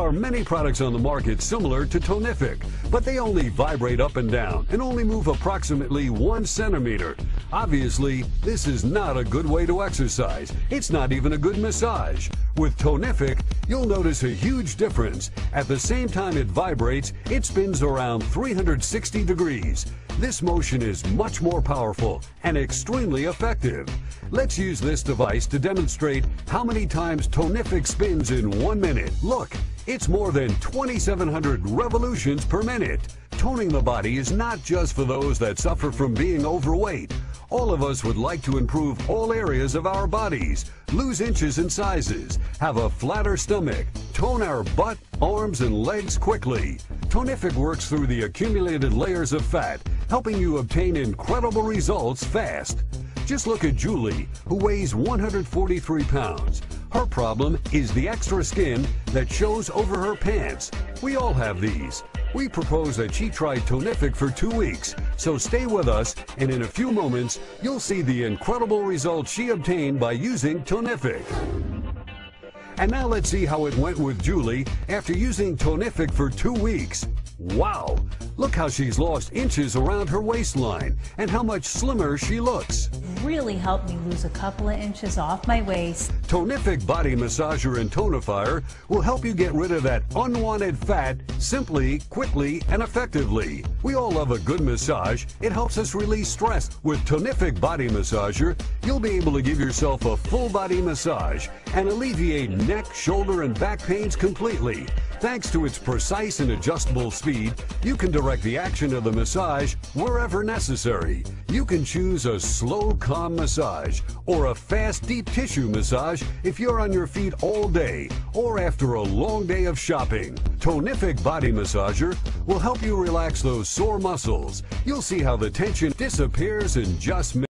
are many products on the market similar to Tonific, but they only vibrate up and down and only move approximately 1 centimeter. Obviously, this is not a good way to exercise. It's not even a good massage. With Tonific, you'll notice a huge difference. At the same time it vibrates, it spins around 360 degrees. This motion is much more powerful and extremely effective. Let's use this device to demonstrate how many times Tonific spins in 1 minute. Look, it's more than 2,700 revolutions per minute. Toning the body is not just for those that suffer from being overweight. All of us would like to improve all areas of our bodies, lose inches and sizes, have a flatter stomach, tone our butt, arms, and legs quickly. Tonific works through the accumulated layers of fat, helping you obtain incredible results fast. Just look at Julie, who weighs 143 pounds. Her problem is the extra skin that shows over her pants. We all have these. We propose that she try Tonific for 2 weeks, so stay with us, and in a few moments, you'll see the incredible results she obtained by using Tonific. And now let's see how it went with Julie after using Tonific for 2 weeks. Wow! Look how she's lost inches around her waistline and how much slimmer she looks. Really helped me lose a couple of inches off my waist. Tonific Body Massager and Tonifier will help you get rid of that unwanted fat simply, quickly, and effectively. We all love a good massage. It helps us release stress. With Tonific Body Massager, you'll be able to give yourself a full body massage and alleviate neck, shoulder, and back pains completely. Thanks to its precise and adjustable speed, you can direct the action of the massage wherever necessary. You can choose a slow, calm massage or a fast, deep tissue massage if you're on your feet all day or after a long day of shopping. Tonific Body Massager will help you relax those sore muscles. You'll see how the tension disappears in just minutes.